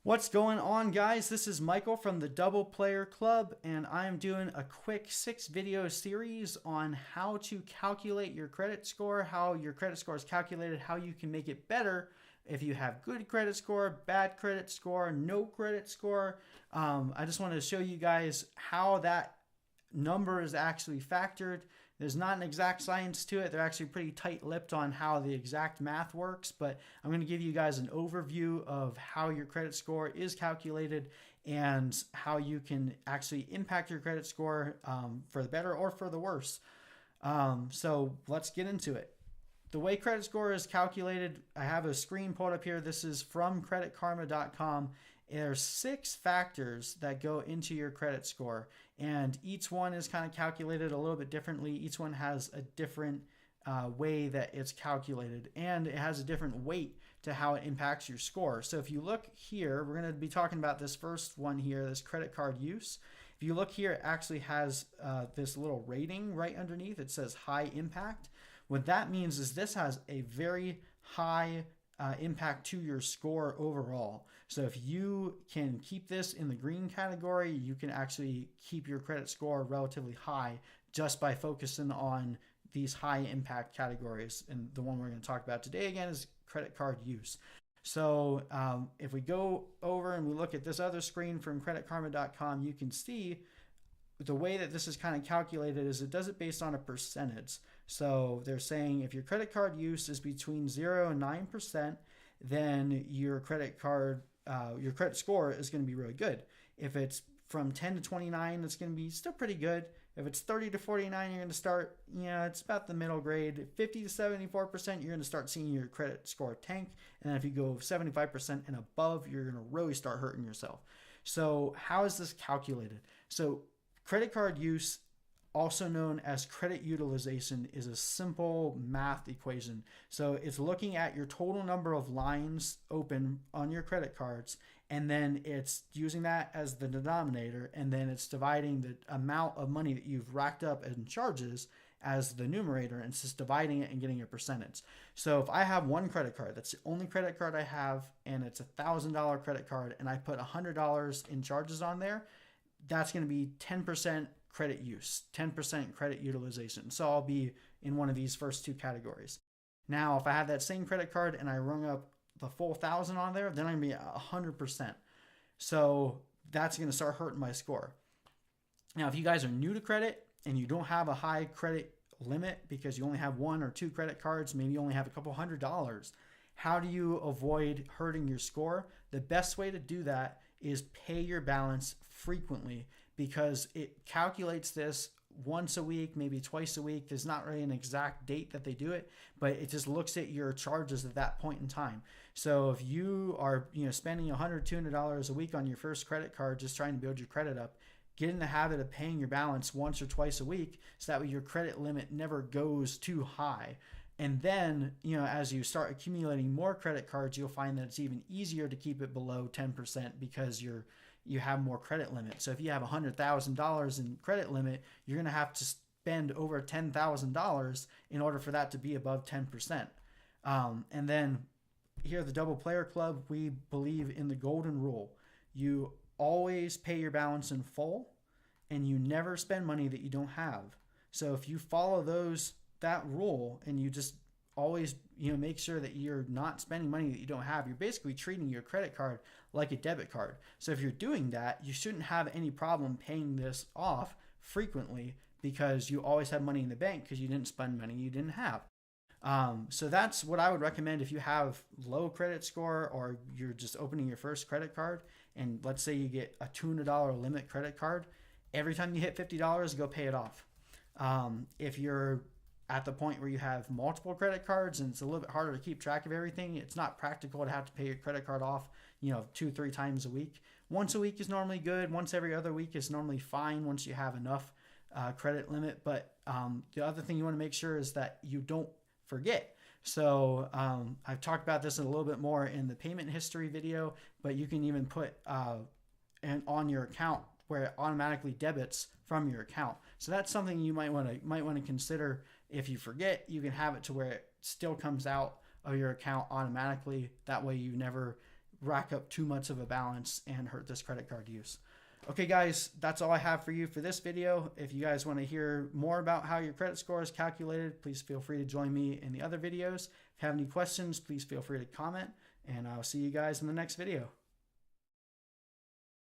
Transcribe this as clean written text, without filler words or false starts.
What's going on, guys? This is Michael from the Double Player Club, and I'm doing a quick 6-video series on how to calculate your credit score, how your credit score is calculated, how you can make it better if you have good credit score, bad credit score, no credit score. I just wanted to show you guys how that number is actually factored. There's not an exact science to it. They're actually pretty tight-lipped on how the exact math works, but I'm going to give you guys an overview of how your credit score is calculated and how you can actually impact your credit score for the better or for the worse. So let's get into it. The way credit score is calculated, I have a screen pulled up here. This is from creditkarma.com. There's 6 factors that go into your credit score, and each one is kind of calculated a little bit differently. Each one has a different way that it's calculated, and it has a different weight to how it impacts your score. So if you look here, we're going to be talking about this first one here, this credit card use. If you look here, it actually has this little rating right underneath. It says high impact. What that means is this has a very high impact to your score overall. So if you can keep this in the green category, you can actually keep your credit score relatively high just by focusing on these high impact categories. And the one we're going to talk about today again is credit card use. So if we go over and we look at this other screen from creditkarma.com, you can see the way that this is kind of calculated is it does it based on a percentage. So they're saying if your credit card use is between 0 and 9%, then your credit score is going to be really good. If it's from 10 to 29, it's going to be still pretty good. If it's 30 to 49, you're going to start, it's about the middle grade. 50 to 74%, you're going to start seeing your credit score tank. And then if you go 75% and above, you're going to really start hurting yourself. So how is this calculated? So credit card use, also known as credit utilization, is a simple math equation. So it's looking at your total number of lines open on your credit cards, and then it's using that as the denominator, and then it's dividing the amount of money that you've racked up in charges as the numerator, and it's just dividing it and getting a percentage. So if I have one credit card, that's the only credit card I have, and it's $1,000 credit card, and I put $100 in charges on there, that's going to be 10% credit use, 10% credit utilization. So I'll be in one of these first 2 categories. Now, if I have that same credit card and I rung up the full 1,000 on there, then I'm going to be 100%. So that's going to start hurting my score. Now, if you guys are new to credit and you don't have a high credit limit because you only have 1 or 2 credit cards, maybe you only have a couple $100s, how do you avoid hurting your score? The best way to do that is pay your balance frequently, because it calculates this once a week, maybe twice a week. There's not really an exact date that they do it, but it just looks at your charges at that point in time. So if you are spending $100, $200 a week on your first credit card just trying to build your credit up, get in the habit of paying your balance once or twice a week, so that way your credit limit never goes too high. And then, as you start accumulating more credit cards, you'll find that it's even easier to keep it below 10% because you have more credit limit. So if you have $100,000 in credit limit, you're going to have to spend over $10,000 in order for that to be above 10%. And then here at the Double Player Club, we believe in the golden rule. You always pay your balance in full, and you never spend money that you don't have. So if you follow that rule and you just always make sure that you're not spending money that you don't have, you're basically treating your credit card like a debit card. So if you're doing that, you shouldn't have any problem paying this off frequently, because you always have money in the bank because you didn't spend money you didn't have. So that's what I would recommend if you have low credit score, or you're just opening your first credit card, and let's say you get a $200 limit credit card. Every time you hit $50, go pay it off. If you're at the point where you have multiple credit cards and it's a little bit harder to keep track of everything, it's not practical to have to pay your credit card off 2-3 times a week. Once a week is normally good. Once every other week is normally fine once you have enough credit limit. But the other thing you want to make sure is that you don't forget. So I've talked about this a little bit more in the payment history video, but you can even put on your account where it automatically debits from your account. So that's something you might want to consider. If you forget, you can have it to where it still comes out of your account automatically. That way you never rack up too much of a balance and hurt this credit card use. Okay, guys, that's all I have for you for this video. If you guys want to hear more about how your credit score is calculated, please feel free to join me in the other videos. If you have any questions, please feel free to comment, and I'll see you guys in the next video.